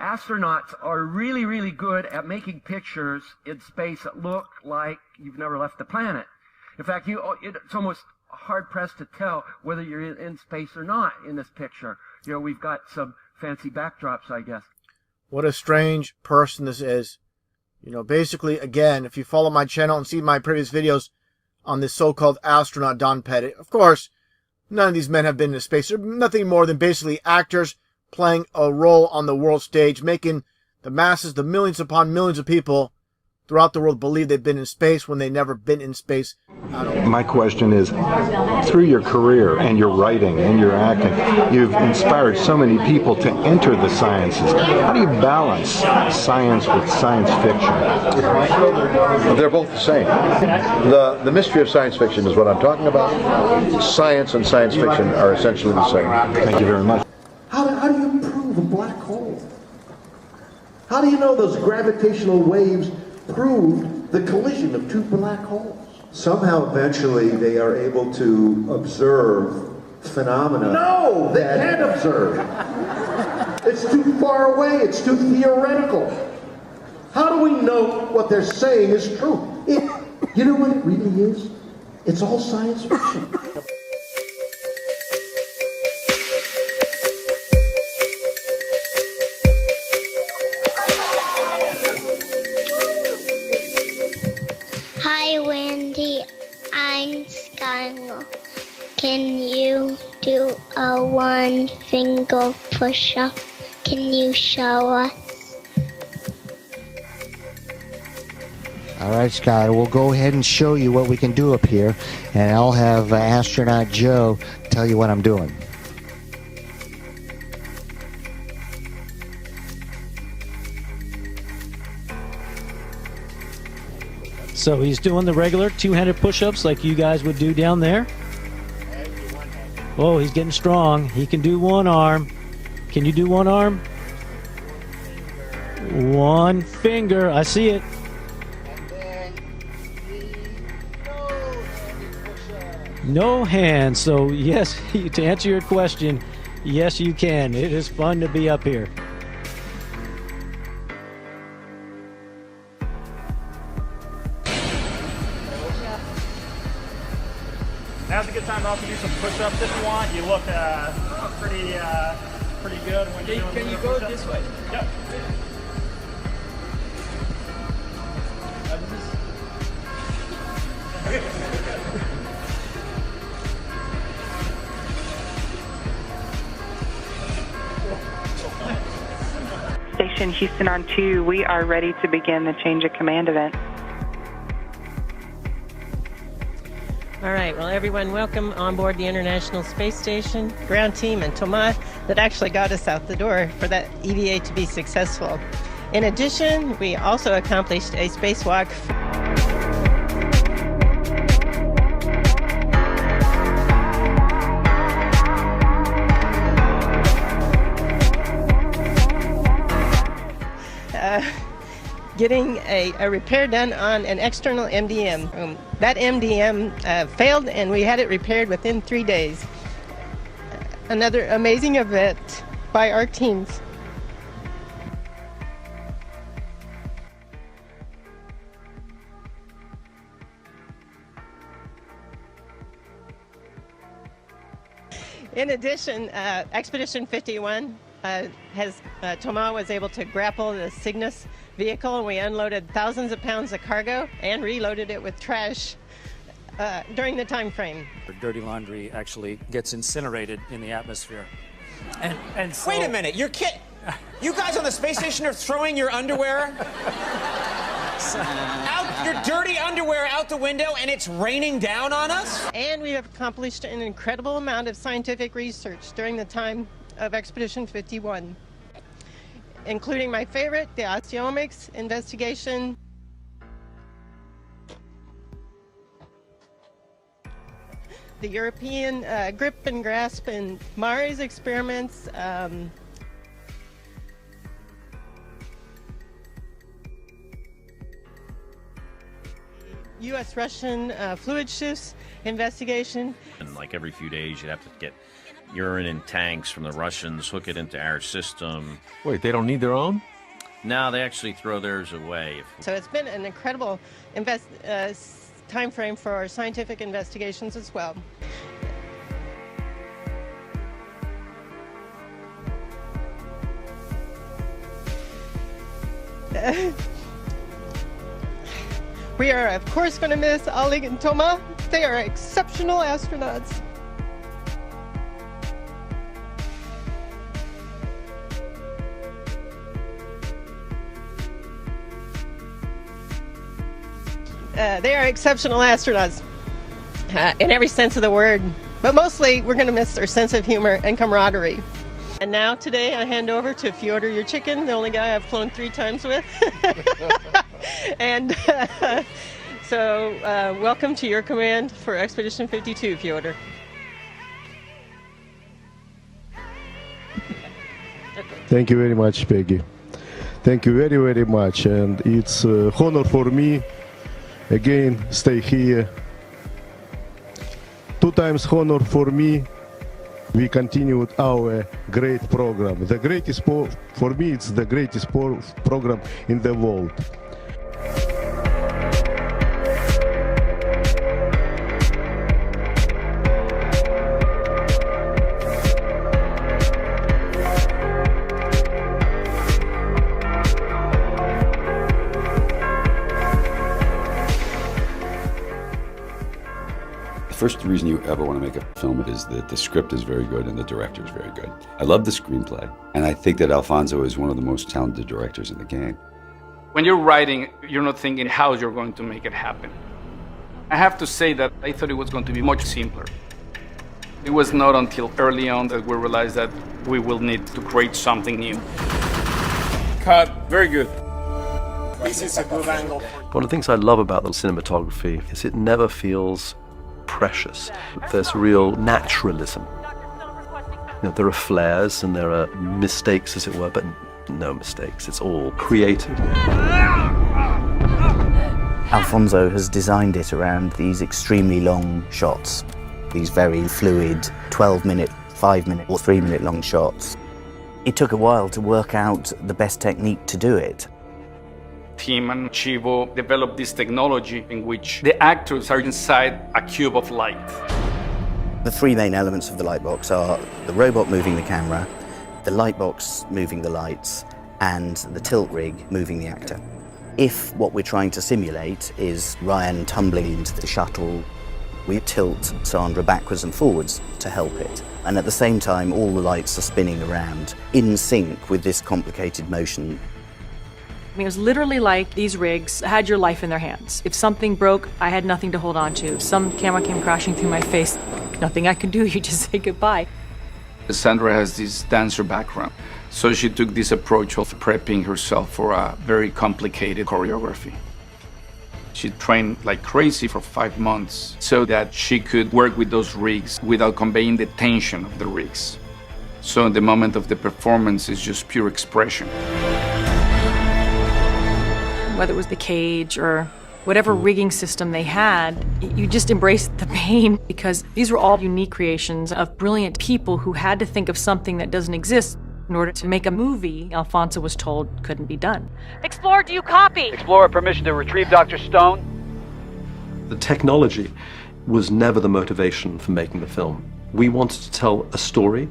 astronauts are really, really good at making pictures in space that look like you've never left the planet. In fact, it's almost hard-pressed to tell whether you're in space or not in this picture. You know, we've got some fancy backdrops, I guess. What a strange person this is. You know, basically, again, if you follow my channel and see my previous videos on this so-called astronaut Don Pettit, of course, none of these men have been in space. They're nothing more than basically actors playing a role on the world stage, making the masses, the millions upon millions of people throughout the world believe they've been in space when they've never been in space at all. My question is, through your career and your writing and your acting, you've inspired so many people to enter the sciences. How do you balance science with science fiction? They're both the same. The mystery of science fiction is what I'm talking about. Science and science fiction are essentially the same. Thank you very much. How do you prove a black hole? How do you know those gravitational waves proved the collision of two black holes? Somehow, eventually, they are able to observe phenomena. No, they can't observe. It's too far away. It's too theoretical. How do we know what they're saying is true? You know what it really is? It's all science fiction. Hi, Wendy. I'm Skylar. Can you do a one-finger push-up? Can you show us? All right, Skylar, we'll go ahead and show you what we can do up here, and I'll have Astronaut Joe tell you what I'm doing. So he's doing the regular two-handed push-ups like you guys would do down there. Oh, he's getting strong. He can do one arm. Can you do one arm? One finger. I see it. No hands. So yes, to answer your question, yes you can. It is fun to be up here. Now's a good time to also do some push-ups if you want. You look pretty good when you're doing Can you go this way? Yep. Station Houston on 2, we are ready to begin the change of command event. All right, well, everyone, welcome on board the International Space Station. Ground team and Thomas that actually got us out the door for that EVA to be successful. In addition, we also accomplished a spacewalk. Getting a repair done on an external MDM. That MDM failed and we had it repaired within 3 days. Another amazing event by our teams. In addition, Expedition 51 Thomas was able to grapple the Cygnus vehicle, and we unloaded thousands of pounds of cargo and reloaded it with trash during the time frame. Dirty laundry actually gets incinerated in the atmosphere. And so, wait a minute, you're kidding? You guys on the space station are throwing your underwear out, your dirty underwear out the window, and it's raining down on us? And we have accomplished an incredible amount of scientific research during the time of Expedition 51, including my favorite, the osteomics investigation. The European grip and grasp and Mars experiments. U.S.-Russian fluid shifts investigation. And like every few days, you'd have to get urine in tanks from the Russians, hook it into our system. Wait, they don't need their own? No, they actually throw theirs away. So it's been an incredible time frame for our scientific investigations as well. We are, of course, going to miss Oleg and Toma. They are exceptional astronauts. They are exceptional astronauts in every sense of the word. But mostly, we're going to miss their sense of humor and camaraderie. And now, today, I hand over to Fyodor Yurchikhin, the only guy I've flown 3 times with. And so, welcome to your command for Expedition 52, Fyodor. Thank you very much, Peggy. Thank you very, very much. And it's an honor for me, again, stay here. 2 times honor for me. We continued our great program. The greatest for me, it's the greatest program in the world. The first reason you ever want to make a film is that the script is very good and the director is very good. I love the screenplay, and I think that Alfonso is one of the most talented directors in the game. When you're writing, you're not thinking how you're going to make it happen. I have to say that I thought it was going to be much simpler. It was not until early on that we realized that we will need to create something new. Cut. Very good. This is a good angle. One of the things I love about the cinematography is it never feels precious. There's real naturalism. There are flares and there are mistakes, as it were, but no mistakes. It's all created. Alfonso has designed it around these extremely long shots, these very fluid 12-minute, 5-minute or 3-minute long shots. It took a while to work out the best technique to do it. Tim and Chivo developed this technology in which the actors are inside a cube of light. The 3 main elements of the light box are the robot moving the camera, the light box moving the lights, and the tilt rig moving the actor. If what we're trying to simulate is Ryan tumbling into the shuttle, we tilt Sandra backwards and forwards to help it. And at the same time, all the lights are spinning around in sync with this complicated motion. I mean, it was literally like these rigs had your life in their hands. If something broke, I had nothing to hold on to. If some camera came crashing through my face, nothing I could do, you just say goodbye. Sandra has this dancer background, so she took this approach of prepping herself for a very complicated choreography. She trained like crazy for 5 months so that she could work with those rigs without conveying the tension of the rigs. So the moment of the performance is just pure expression. Whether it was the cage or whatever rigging system they had, you just embraced the pain because these were all unique creations of brilliant people who had to think of something that doesn't exist in order to make a movie Alfonso was told couldn't be done. Explorer, do you copy? Explorer, permission to retrieve Dr. Stone. The technology was never the motivation for making the film. We wanted to tell a story,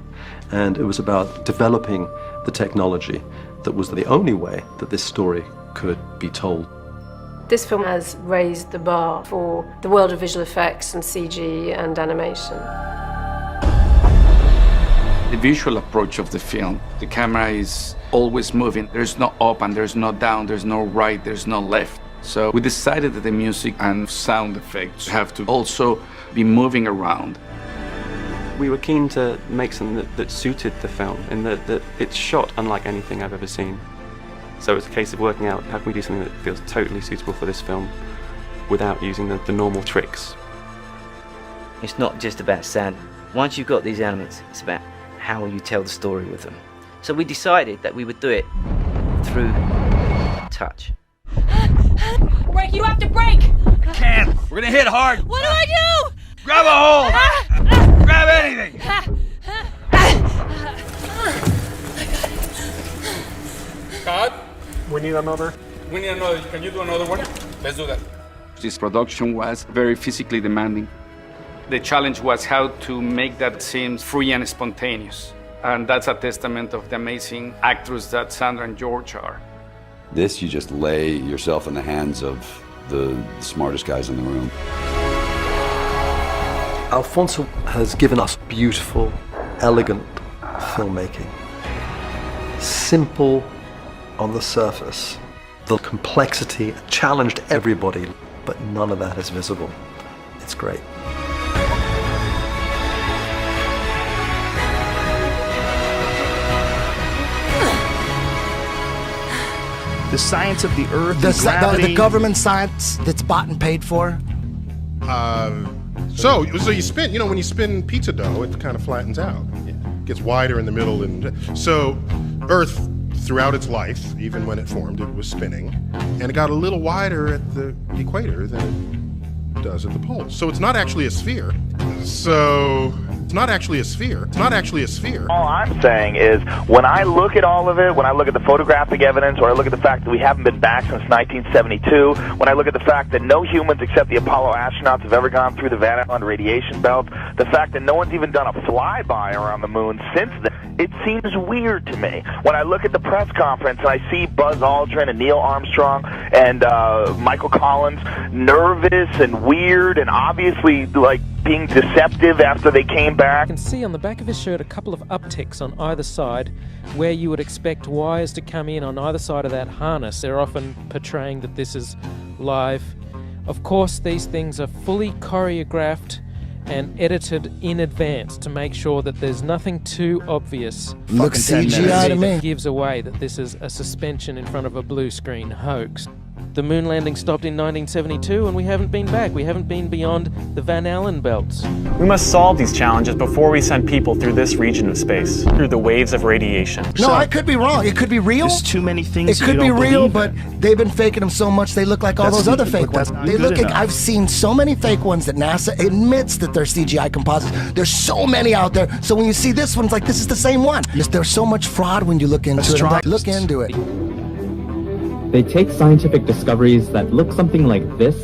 and it was about developing the technology that was the only way that this story could be told. This film has raised the bar for the world of visual effects and CG and animation. The visual approach of the film, the camera is always moving. There's no up and there's no down, there's no right, there's no left. So we decided that the music and sound effects have to also be moving around. We were keen to make something that suited the film, in that it's shot unlike anything I've ever seen. So it's a case of working out how can we do something that feels totally suitable for this film without using the normal tricks. It's not just about sound. Once you've got these elements, it's about how you tell the story with them. So we decided that we would do it through touch. Break, you have to break! I can't. We're gonna hit hard. What do I do? Grab a hold! Grab anything! cut. We need another. We need another. Can you do another one? Let's do that. This production was very physically demanding. The challenge was how to make that seem free and spontaneous. And that's a testament of the amazing actors that Sandra and George are. This, you just lay yourself in the hands of the smartest guys in the room. Alfonso has given us beautiful, elegant filmmaking. Simple on the surface. The complexity challenged everybody, but none of that is visible. It's great. The science of the Earth, the government science that's bought and paid for. So you spin, when you spin pizza dough, it kind of flattens out. It gets wider in the middle, and so Earth, throughout its life, even when it formed, it was spinning, and it got a little wider at the equator than it does at the poles. So it's not actually a sphere. It's not actually a sphere. It's not actually a sphere. All I'm saying is, when I look at all of it, when I look at the photographic evidence, or I look at the fact that we haven't been back since 1972, when I look at the fact that no humans except the Apollo astronauts have ever gone through the Van Allen radiation belt, the fact that no one's even done a flyby around the moon since then, it seems weird to me. When I look at the press conference and I see Buzz Aldrin and Neil Armstrong and Michael Collins nervous and weird and obviously like being deceptive after they came back. You can see on the back of his shirt a couple of upticks on either side where you would expect wires to come in on either side of that harness. They're often portraying that this is live. Of course, these things are fully choreographed and edited in advance to make sure that there's nothing too obvious. Looks CGI to me. Gives away that this is a suspension in front of a blue screen hoax. The moon landing stopped in 1972 and we haven't been back. We haven't been beyond the Van Allen belts. We must solve these challenges before we send people through this region of space, through the waves of radiation. No, I could be wrong. It could be real. There's too many things. It could be real, but they've been faking them so much they look like all those other fake ones. They look like, I've seen so many fake ones that NASA admits that they're CGI composites. There's so many out there. So when you see this one, it's like, this is the same one. There's so much fraud when you look into it. Like, look into it. They take scientific discoveries that look something like this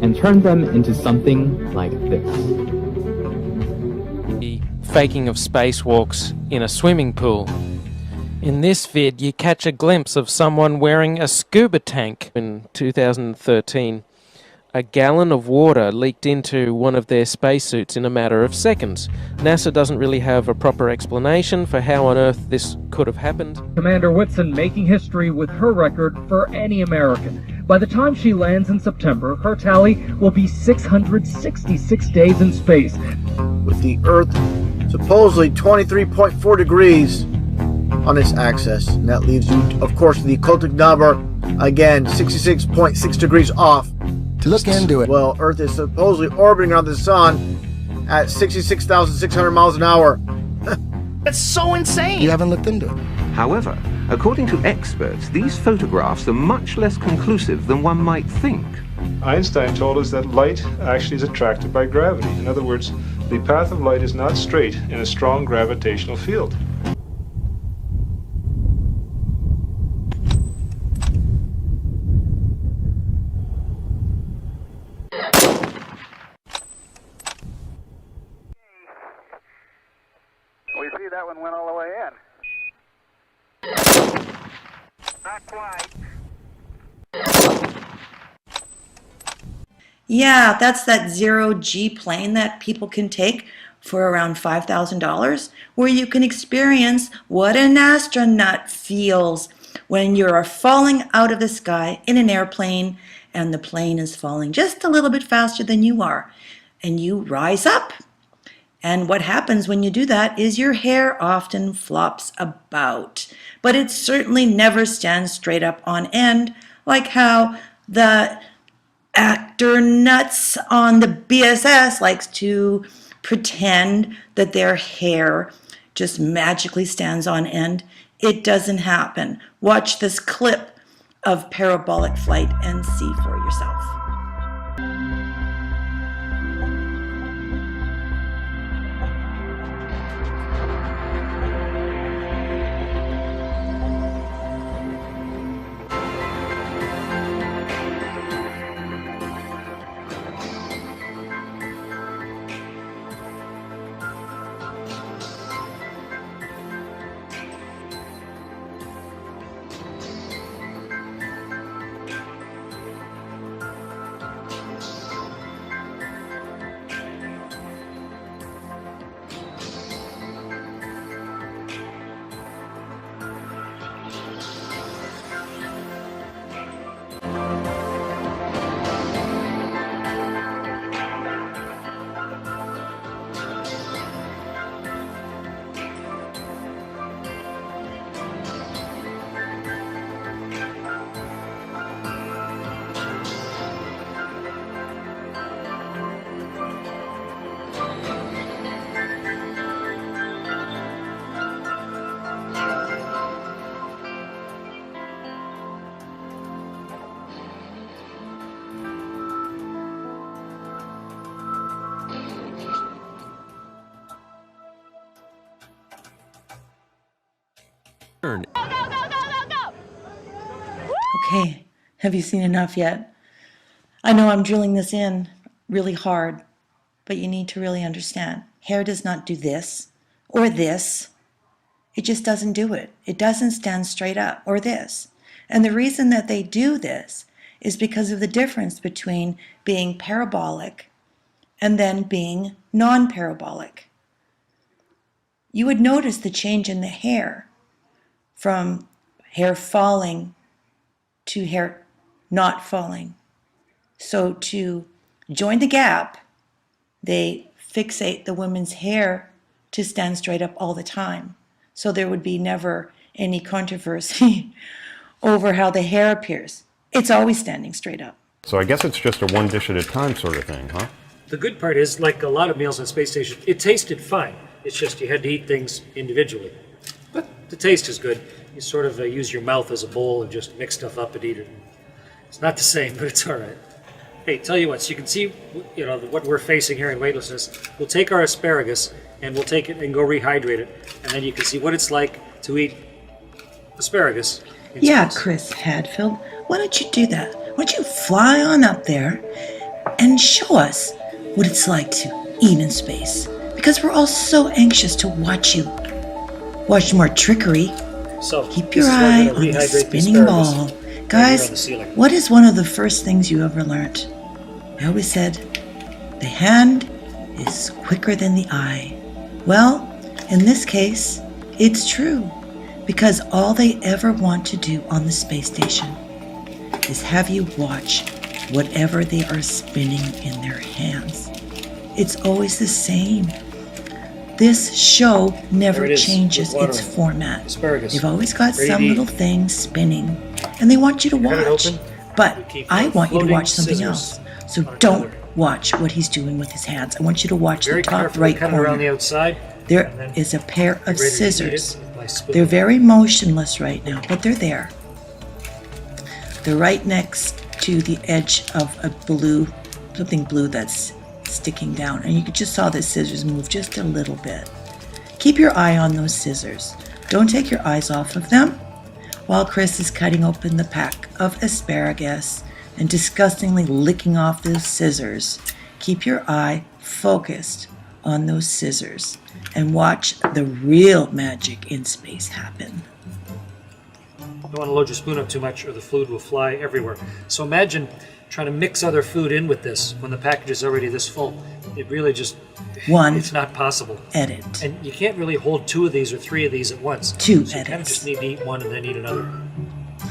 and turn them into something like this. The faking of spacewalks in a swimming pool. In this vid, you catch a glimpse of someone wearing a scuba tank. In 2013, a gallon of water leaked into one of their spacesuits in a matter of seconds. NASA doesn't really have a proper explanation for how on earth this could have happened. Commander Whitson making history with her record for any American. By the time she lands in September, her tally will be 666 days in space. With the Earth supposedly 23.4 degrees on its axis. And that leaves you, of course, the occultic number, again, 66.6 degrees off. To look into it. Well, Earth is supposedly orbiting around the sun at 66,600 miles an hour. That's so insane. You haven't looked into it. However, according to experts, these photographs are much less conclusive than one might think. Einstein told us that light actually is attracted by gravity. In other words, the path of light is not straight in a strong gravitational field. We see that one went all the way in. Not quite. Yeah, that's that zero-G plane that people can take for around $5,000, where you can experience what an astronaut feels when you're falling out of the sky in an airplane and the plane is falling just a little bit faster than you are, and you rise up. And what happens when you do that is your hair often flops about, but it certainly never stands straight up on end, like how the actornauts on the BSS likes to pretend that their hair just magically stands on end. It doesn't happen. Watch this clip of parabolic flight and see for yourself. Okay, have you seen enough yet? I know I'm drilling this in really hard, but you need to really understand. Hair does not do this or this. It just doesn't do it. It doesn't stand straight up or this. And the reason that they do this is because of the difference between being parabolic and then being non-parabolic. You would notice the change in the hair from hair falling to hair not falling. So to join the gap, they fixate the woman's hair to stand straight up all the time. So there would be never any controversy over how the hair appears. It's always standing straight up. So I guess it's just a one dish at a time sort of thing, huh? The good part is, like a lot of meals on space station, it tasted fine. It's just you had to eat things individually. But the taste is good. You sort of use your mouth as a bowl and just mix stuff up and eat it. It's not the same, but it's all right. Hey, tell you what, so you can see, what we're facing here in weightlessness. We'll take our asparagus and we'll take it and go rehydrate it, and then you can see what it's like to eat asparagus. Yeah, Chris Hadfield, why don't you do that? Why don't you fly on up there and show us what it's like to eat in space? Because we're all so anxious to watch you. Watch more trickery. So keep your eye on the spinning ball. Guys, what is one of the first things you ever learned? I always said, the hand is quicker than the eye. Well, in this case, it's true. Because all they ever want to do on the space station is have you watch whatever they are spinning in their hands. It's always the same. This show never changes its format. Asparagus. They've always got some little thing spinning, and they want you to watch. But I want you to watch something else. So don't watch what he's doing with his hands. I want you to watch the top right corner. Around the outside. There is a pair of scissors. They're very motionless right now, but they're there. They're right next to the edge of a blue, something blue that's sticking down. And you just saw the scissors move just a little bit. Keep your eye on those scissors. Don't take your eyes off of them while Chris is cutting open the pack of asparagus and disgustingly licking off those scissors. Keep your eye focused on those scissors and watch the real magic in space happen. You don't want to load your spoon up too much or the food will fly everywhere. So imagine trying to mix other food in with this when the package is already this full. It really just, it's not possible. Edit. And you can't really hold 2 of these or 3 of these at once. Two so you kind of just need to eat one and then eat another.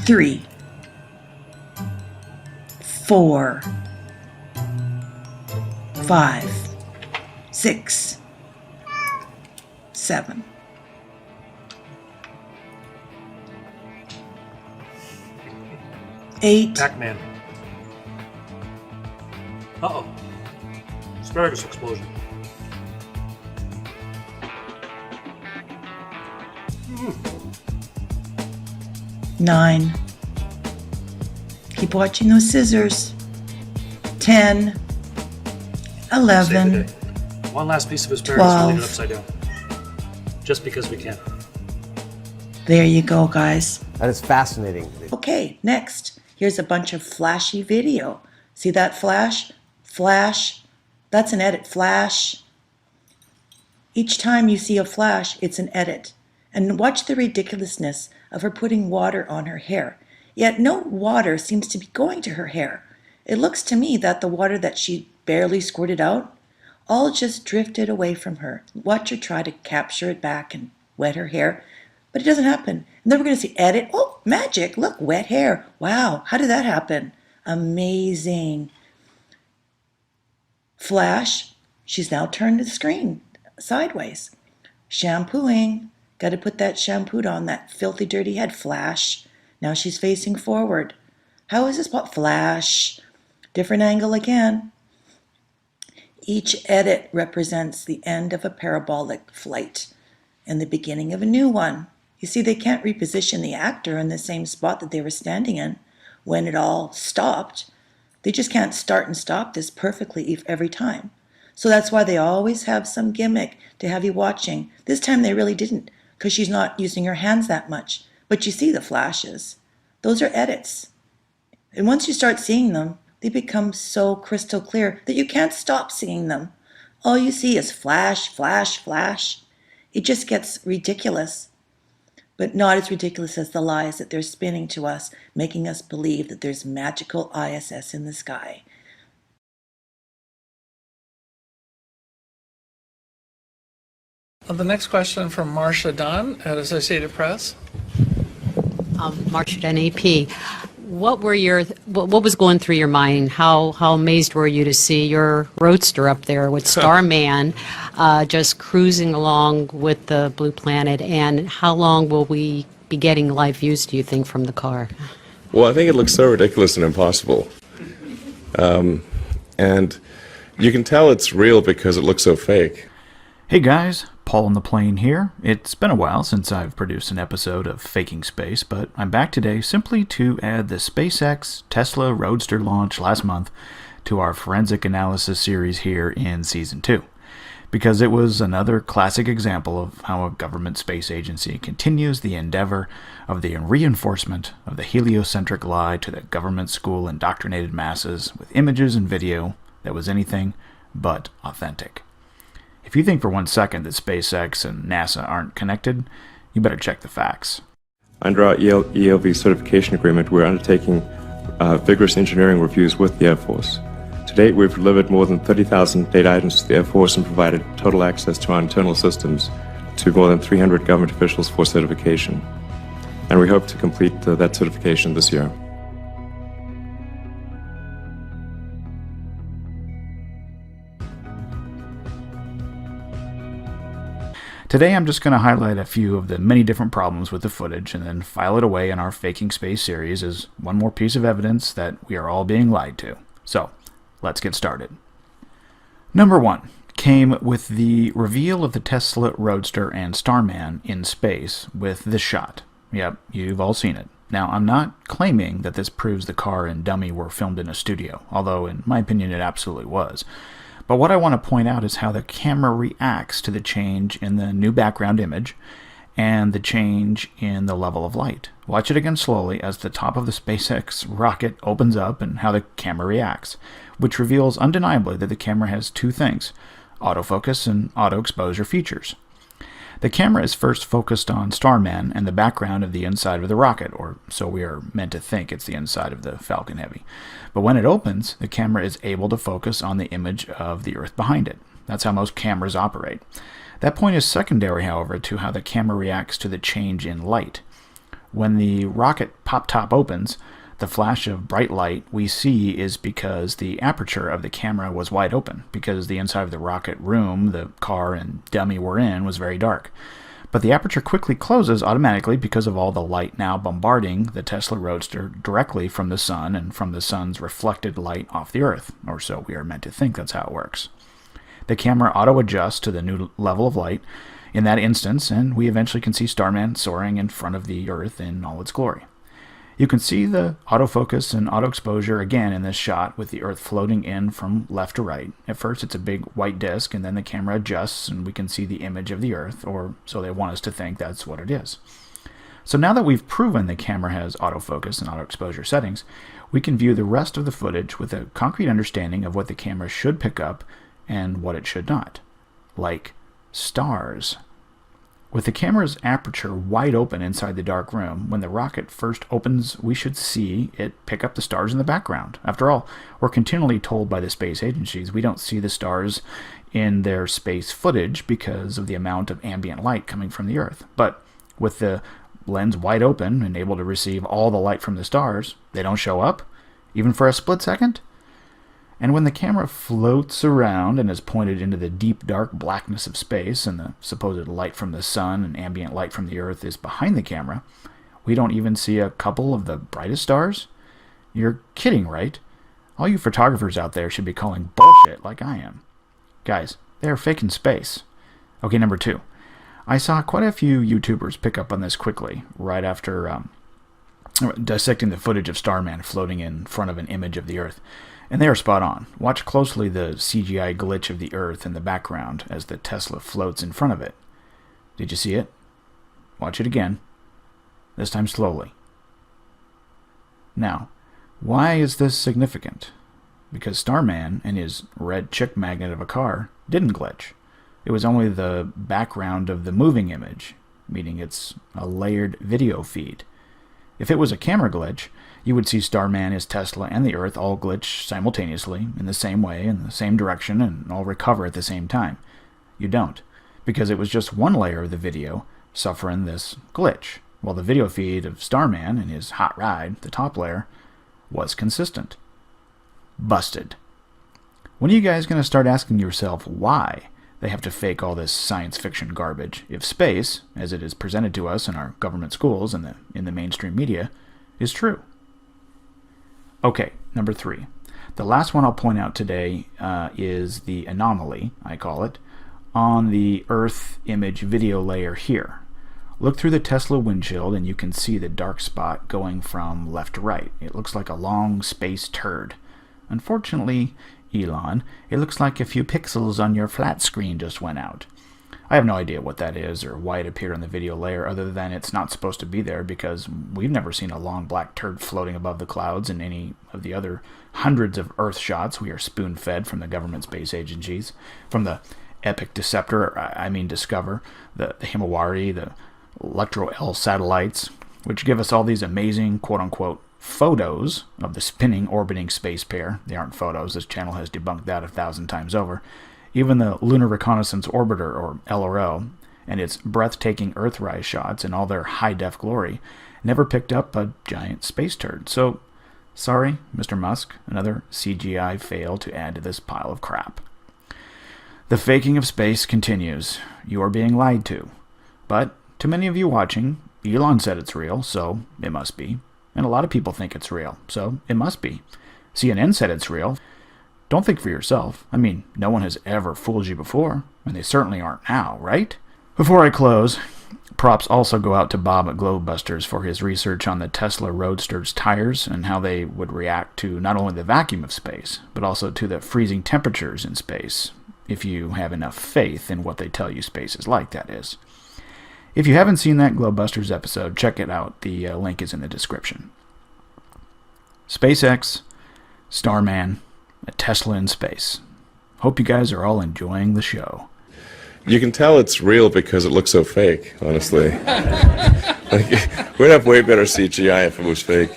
3, 4, 5, 6, 7. Eight. Pac-Man. Uh-oh. Asparagus explosion. Mm. 9. Keep watching those scissors. 10. 11. One last piece of asparagus, 12. we'll eat it upside down. Just because we can. There you go, guys. That is fascinating. Okay, next. Here's a bunch of flashy video. See that flash? Flash. That's an edit. Flash. Each time you see a flash, it's an edit. And watch the ridiculousness of her putting water on her hair. Yet no water seems to be going to her hair. It looks to me that the water that she barely squirted out all just drifted away from her. Watch her try to capture it back and wet her hair, but it doesn't happen. And then we're going to see edit. Oh, magic. Look, wet hair. Wow, how did that happen? Amazing. Flash. She's now turned the screen sideways. Shampooing. Got to put that shampoo on that filthy, dirty head. Flash. Now she's facing forward. How is this? Flash. Different angle again. Each edit represents the end of a parabolic flight and the beginning of a new one. You see, they can't reposition the actor in the same spot that they were standing in when it all stopped. They just can't start and stop this perfectly every time. So that's why they always have some gimmick to have you watching. This time they really didn't, because she's not using her hands that much. But you see the flashes. Those are edits. And once you start seeing them, they become so crystal clear that you can't stop seeing them. All you see is flash, flash, flash. It just gets ridiculous. But not as ridiculous as the lies that they're spinning to us, making us believe that there's magical ISS in the sky. The next question from Marcia Dunn at Associated Press. Marcia Dunn, AP. What was going through your mind? How amazed were you to see your roadster up there with Starman just cruising along with the Blue Planet? And how long will we be getting live views, do you think, from the car? Well, I think it looks so ridiculous and impossible. And you can tell it's real because it looks so fake. Hey guys, Paul on the plane here. It's been a while since I've produced an episode of Faking Space, but I'm back today simply to add the SpaceX Tesla Roadster launch last month to our forensic analysis series here in Season 2. Because it was another classic example of how a government space agency continues the endeavor of the reinforcement of the heliocentric lie to the government school indoctrinated masses with images and video that was anything but authentic. If you think for 1 second that SpaceX and NASA aren't connected, you better check the facts. Under our ELV certification agreement, we're undertaking vigorous engineering reviews with the Air Force. To date, we've delivered more than 30,000 data items to the Air Force and provided total access to our internal systems to more than 300 government officials for certification. And we hope to complete that certification this year. Today I'm just going to highlight a few of the many different problems with the footage and then file it away in our Faking Space series as one more piece of evidence that we are all being lied to. So, let's get started. Number 1 came with the reveal of the Tesla Roadster and Starman in space with this shot. Yep, you've all seen it. Now, I'm not claiming that this proves the car and dummy were filmed in a studio, although in my opinion it absolutely was. But what I want to point out is how the camera reacts to the change in the new background image and the change in the level of light. Watch it again slowly as the top of the SpaceX rocket opens up and how the camera reacts, which reveals undeniably that the camera has two things, autofocus and auto exposure features. The camera is first focused on Starman and the background of the inside of the rocket, or so we are meant to think it's the inside of the Falcon Heavy. But when it opens, the camera is able to focus on the image of the Earth behind it. That's how most cameras operate. That point is secondary, however, to how the camera reacts to the change in light. When the rocket pop top opens, the flash of bright light we see is because the aperture of the camera was wide open, because the inside of the rocket room the car and dummy were in was very dark. But the aperture quickly closes automatically because of all the light now bombarding the Tesla Roadster directly from the sun and from the sun's reflected light off the Earth, or so we are meant to think that's how it works. The camera auto-adjusts to the new level of light in that instance, and we eventually can see Starman soaring in front of the Earth in all its glory. You can see the autofocus and auto exposure again in this shot with the Earth floating in from left to right. At first it's a big white disk and then the camera adjusts and we can see the image of the Earth, or so they want us to think that's what it is. So now that we've proven the camera has autofocus and auto exposure settings, we can view the rest of the footage with a concrete understanding of what the camera should pick up and what it should not. Like stars. With the camera's aperture wide open inside the dark room, when the rocket first opens, we should see it pick up the stars in the background. After all, we're continually told by the space agencies we don't see the stars in their space footage because of the amount of ambient light coming from the Earth. But with the lens wide open and able to receive all the light from the stars, they don't show up, even for a split second. And when the camera floats around and is pointed into the deep dark blackness of space and the supposed light from the sun and ambient light from the Earth is behind the camera, we don't even see a couple of the brightest stars? You're kidding, right? All you photographers out there should be calling bullshit like I am. Guys, they're faking space. Okay, number 2. I saw quite a few YouTubers pick up on this quickly, right after dissecting the footage of Starman floating in front of an image of the Earth. And they are spot on. Watch closely the CGI glitch of the Earth in the background as the Tesla floats in front of it. Did you see it? Watch it again. This time slowly. Now, Why is this significant? Because Starman and his red chick magnet of a car didn't glitch. It was only the background of the moving image, meaning it's a layered video feed. If it was a camera glitch, you would see Starman, his Tesla, and the Earth all glitch simultaneously, in the same way, in the same direction, and all recover at the same time. You don't, because it was just one layer of the video suffering this glitch, while the video feed of Starman and his hot ride, the top layer, was consistent. Busted. When are you guys going to start asking yourself why they have to fake all this science fiction garbage if space, as it is presented to us in our government schools and in the mainstream media, is true? Okay, number 3. The last one I'll point out today is the anomaly, I call it, on the Earth image video layer here. Look through the Tesla windshield and you can see the dark spot going from left to right. It looks like a long space turd. Unfortunately, Elon, it looks like a few pixels on your flat screen just went out. I have no idea what that is or why it appeared on the video layer other than it's not supposed to be there because we've never seen a long black turd floating above the clouds in any of the other hundreds of Earth shots we are spoon-fed from the government space agencies, from the Epic Discover, the Himawari, the Electro-L satellites, which give us all these amazing, quote-unquote, photos of the spinning, orbiting space pair. They aren't photos. This channel has debunked that 1,000 times over. Even the Lunar Reconnaissance Orbiter, or LRO, and its breathtaking Earthrise shots in all their high-def glory, never picked up a giant space turd. So, sorry, Mr. Musk, another CGI fail to add to this pile of crap. The faking of space continues. You are being lied to. But, to many of you watching, Elon said it's real, so it must be. And a lot of people think it's real, so it must be. CNN said it's real. Don't think for yourself. I mean, no one has ever fooled you before, and they certainly aren't now, right? Before I close, props also go out to Bob at Globebusters for his research on the Tesla Roadster's tires and how they would react to not only the vacuum of space, but also to the freezing temperatures in space, if you have enough faith in what they tell you space is like, that is. If you haven't seen that Globebusters episode, check it out. The link is in the description. SpaceX, Starman, a Tesla in space. Hope you guys are all enjoying the show. You can tell it's real because it looks so fake, honestly. We'd have way better CGI if it was fake.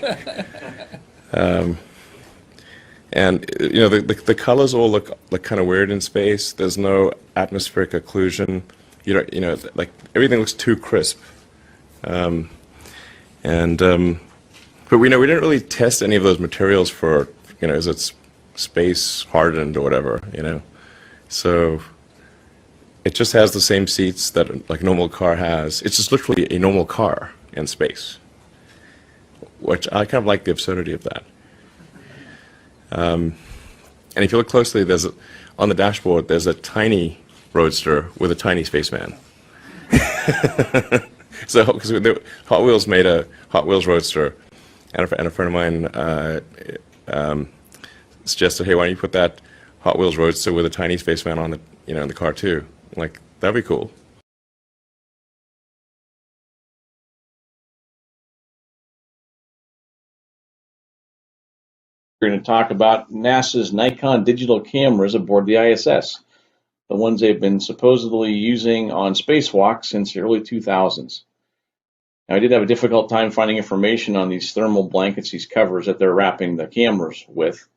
And you know, the colors all look kind of weird in space. There's no atmospheric occlusion. You know, like everything looks too crisp. But we didn't really test any of those materials for, you know, is it space hardened or whatever, you know. So it just has the same seats that like a normal car has. It's just literally a normal car in space, which I kind of like the absurdity of that. And if you look closely, on the dashboard, there's a tiny roadster with a tiny spaceman. So, because Hot Wheels made a Hot Wheels roadster, and a friend of mine suggested, hey, why don't you put that Hot Wheels roadster with a tiny spaceman on in the car too? I'm like, that'd be cool. We're going to talk about NASA's Nikon digital cameras aboard the ISS, the ones they've been supposedly using on spacewalks since the early 2000s. Now, I did have a difficult time finding information on these thermal blankets, these covers that they're wrapping the cameras with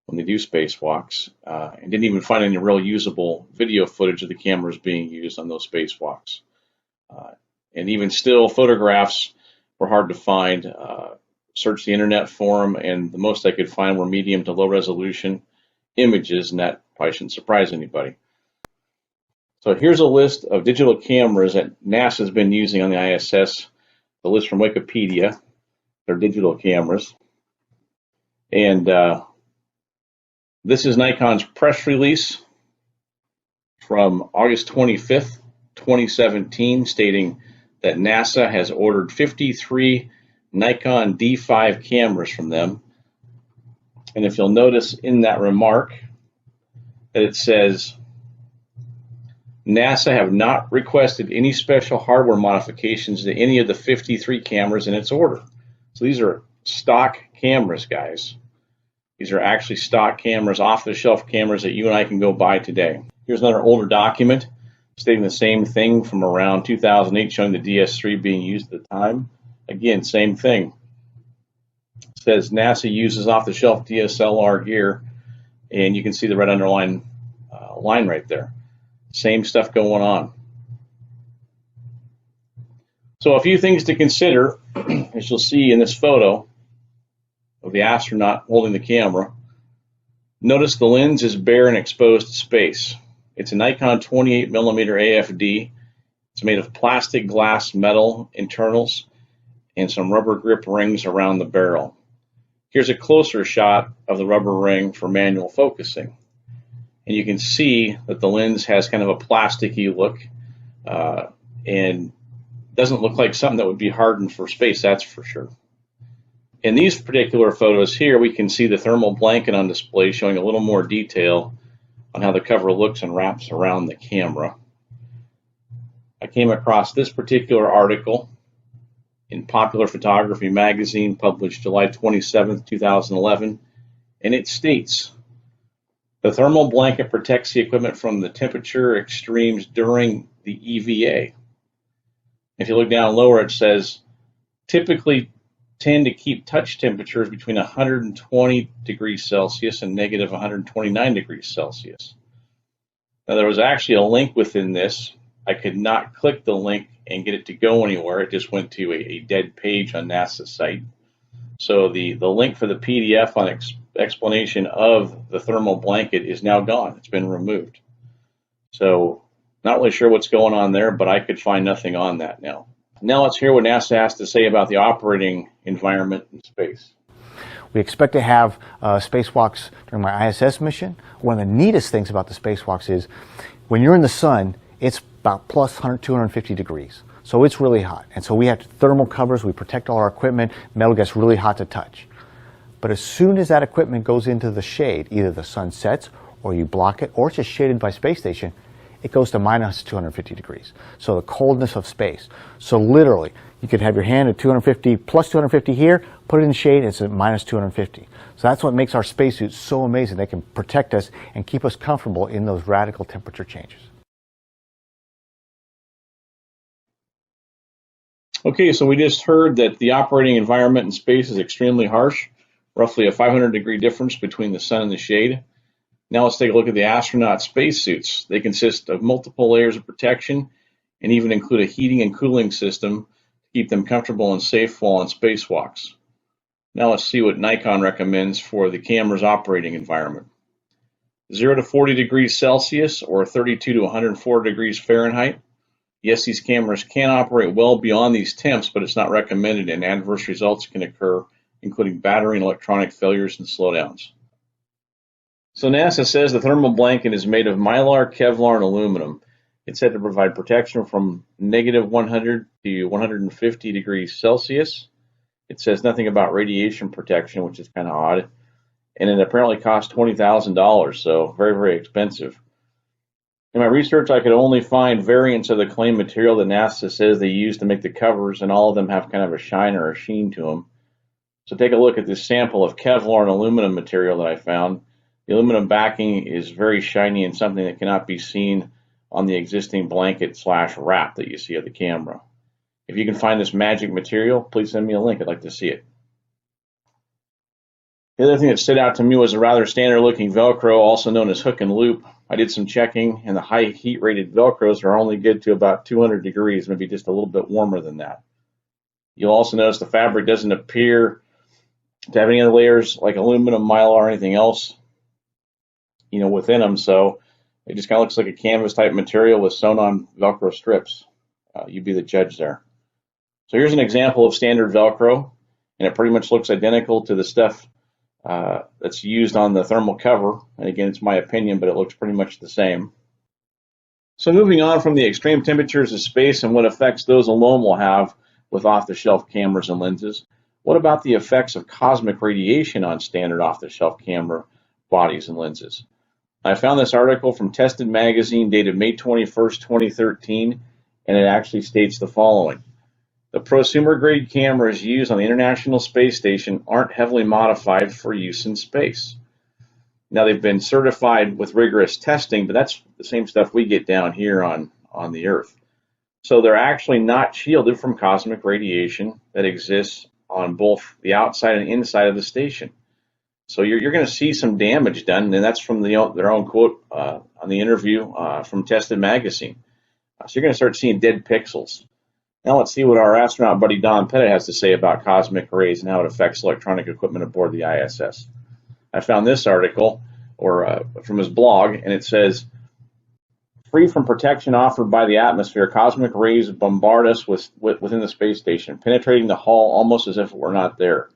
when they do spacewalks, and didn't even find any real usable video footage of the cameras being used on those spacewalks. And even still, photographs were hard to find. Searched the internet for them, and the most I could find were medium to low resolution images, and that probably shouldn't surprise anybody. So here's a list of digital cameras that NASA's been using on the ISS. The list from Wikipedia. They're digital cameras. And this is Nikon's press release from August 25th, 2017, stating that NASA has ordered 53 Nikon D5 cameras from them. And if you'll notice in that remark that it says, NASA have not requested any special hardware modifications to any of the 53 cameras in its order. So these are stock cameras, guys. These are actually stock cameras, off-the-shelf cameras that you and I can go buy today. Here's another older document stating the same thing from around 2008, showing the DS3 being used at the time. Again, same thing. It says NASA uses off-the-shelf DSLR gear, and you can see the red underline line right there. Same stuff going on. So a few things to consider, as you'll see in this photo of the astronaut holding the camera. Notice the lens is bare and exposed to space. It's a Nikon 28mm AFD. It's made of plastic, glass, metal internals, and some rubber grip rings around the barrel. Here's a closer shot of the rubber ring for manual focusing. And you can see that the lens has kind of a plasticky look and doesn't look like something that would be hardened for space, that's for sure. In these particular photos here, we can see the thermal blanket on display showing a little more detail on how the cover looks and wraps around the camera. I came across this particular article in Popular Photography magazine, published July 27, 2011, and it states, the thermal blanket protects the equipment from the temperature extremes during the EVA. If you look down lower, it says, typically tend to keep touch temperatures between 120 degrees Celsius and negative 129 degrees Celsius. Now, there was actually a link within this. I could not click the link and get it to go anywhere. It just went to a dead page on NASA's site. So the link for the PDF on explanation of the thermal blanket is now gone. It's been removed. So not really sure what's going on there, but I could find nothing on that now. Now let's hear what NASA has to say about the operating environment in space. We expect to have spacewalks during my ISS mission. One of the neatest things about the spacewalks is when you're in the sun, it's about plus 100, 250 degrees. So it's really hot. And so we have thermal covers, we protect all our equipment, metal gets really hot to touch. But as soon as that equipment goes into the shade, either the sun sets or you block it, or it's just shaded by space station, it goes to minus 250 degrees. So the coldness of space. So literally, you could have your hand at 250, plus 250 here, put it in shade, it's at minus 250. So that's what makes our spacesuits so amazing. They can protect us and keep us comfortable in those radical temperature changes. Okay, so we just heard that the operating environment in space is extremely harsh, roughly a 500-degree difference between the sun and the shade. Now let's take a look at the astronaut spacesuits. They consist of multiple layers of protection and even include a heating and cooling system to keep them comfortable and safe while on spacewalks. Now let's see what Nikon recommends for the camera's operating environment. 0 to 40 degrees Celsius or 32 to 104 degrees Fahrenheit. Yes, these cameras can operate well beyond these temps, but it's not recommended, and adverse results can occur, including battery and electronic failures and slowdowns. So NASA says the thermal blanket is made of Mylar, Kevlar, and aluminum. It's said to provide protection from negative 100 to 150 degrees Celsius. It says nothing about radiation protection, which is kind of odd. And it apparently costs $20,000, so very, very expensive. In my research, I could only find variants of the claimed material that NASA says they use to make the covers, and all of them have kind of a shine or a sheen to them. So take a look at this sample of Kevlar and aluminum material that I found. The aluminum backing is very shiny and something that cannot be seen on the existing blanket / wrap that you see of the camera. If you can find this magic material, please send me a link. I'd like to see it. The other thing that stood out to me was a rather standard looking Velcro, also known as hook and loop. I did some checking, and the high heat rated Velcros are only good to about 200 degrees, maybe just a little bit warmer than that. You'll also notice the fabric doesn't appear to have any other layers like aluminum, Mylar, or anything else, within them. So it just kind of looks like a canvas type material with sewn on Velcro strips. You be the judge there. So here's an example of standard Velcro, and it pretty much looks identical to the stuff that's used on the thermal cover. And again, it's my opinion, but it looks pretty much the same. So moving on from the extreme temperatures of space and what effects those alone will have with off-the-shelf cameras and lenses, what about the effects of cosmic radiation on standard off-the-shelf camera bodies and lenses? I found this article from Tested Magazine dated May 21st, 2013, and it actually states the following. The prosumer-grade cameras used on the International Space Station aren't heavily modified for use in space. Now, they've been certified with rigorous testing, but that's the same stuff we get down here on the Earth. So they're actually not shielded from cosmic radiation that exists on both the outside and inside of the station. So you're going to see some damage done, and that's from their own quote on the interview from Tested Magazine. So you're going to start seeing dead pixels. Now let's see what our astronaut buddy Don Pettit has to say about cosmic rays and how it affects electronic equipment aboard the ISS. I found this article from his blog, and it says, free from protection offered by the atmosphere, cosmic rays bombard us within the space station, penetrating the hull almost as if it were not there.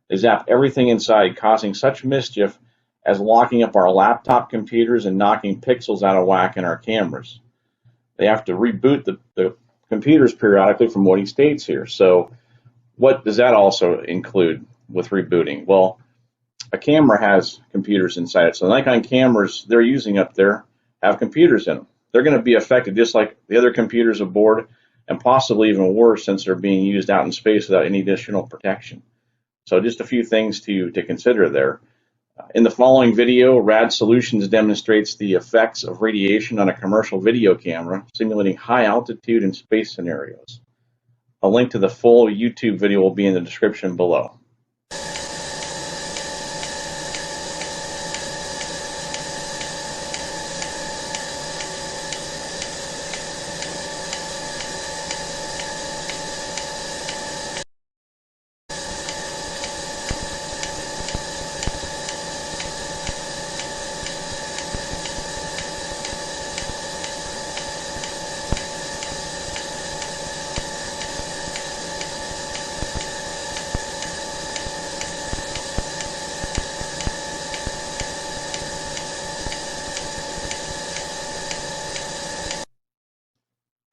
They zap everything inside, causing such mischief as locking up our laptop computers and knocking pixels out of whack in our cameras. They have to reboot the computers periodically from what he states here. So what does that also include with rebooting? Well, a camera has computers inside it. So the Nikon cameras they're using up there have computers in them. They're going to be affected just like the other computers aboard, and possibly even worse since they're being used out in space without any additional protection. So just a few things to consider there. In the following video, Rad Solutions demonstrates the effects of radiation on a commercial video camera, simulating high altitude and space scenarios. A link to the full YouTube video will be in the description below.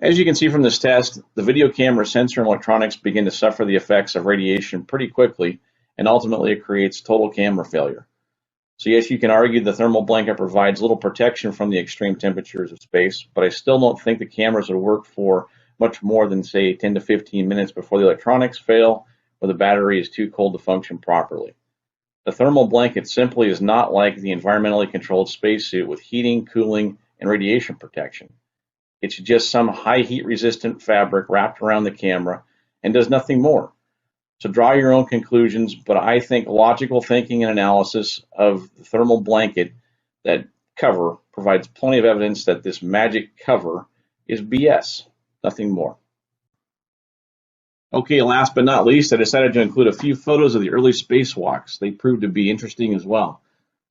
As you can see from this test, the video camera sensor and electronics begin to suffer the effects of radiation pretty quickly, and ultimately it creates total camera failure. So yes, you can argue the thermal blanket provides little protection from the extreme temperatures of space, but I still don't think the cameras would work for much more than, say, 10 to 15 minutes before the electronics fail or the battery is too cold to function properly. The thermal blanket simply is not like the environmentally controlled spacesuit with heating, cooling, and radiation protection. It's just some high heat resistant fabric wrapped around the camera and does nothing more. So draw your own conclusions, but I think logical thinking and analysis of the thermal blanket, that cover, provides plenty of evidence that this magic cover is BS, nothing more. Okay, last but not least, I decided to include a few photos of the early spacewalks. They proved to be interesting as well.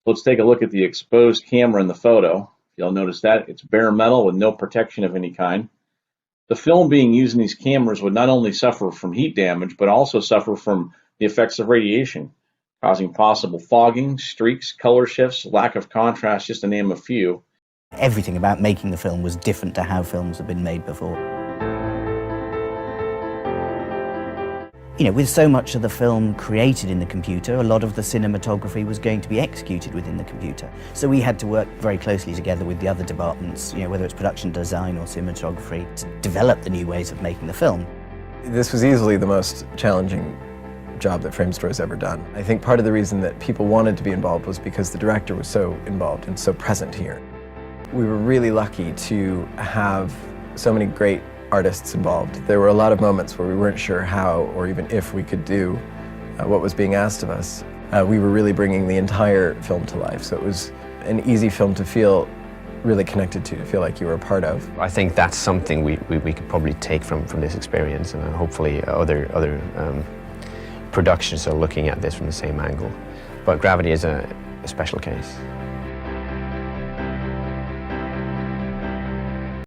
Let's take a look at the exposed camera in the photo. You'll notice that it's bare metal with no protection of any kind. The film being used in these cameras would not only suffer from heat damage, but also suffer from the effects of radiation, causing possible fogging, streaks, color shifts, lack of contrast, just to name a few. Everything about making the film was different to how films had been made before. You know, with so much of the film created in the computer, a lot of the cinematography was going to be executed within the computer. So we had to work very closely together with the other departments, you know, whether it's production design or cinematography, to develop the new ways of making the film. This was easily the most challenging job that Framestore's ever done. I think part of the reason that people wanted to be involved was because the director was so involved and so present here. We were really lucky to have so many great artists involved. There were a lot of moments where we weren't sure how or even if we could do what was being asked of us. We were really bringing the entire film to life, so it was an easy film to feel really connected to feel like you were a part of. I think that's something we could probably take from this experience, and hopefully other productions are looking at this from the same angle. But Gravity is a special case.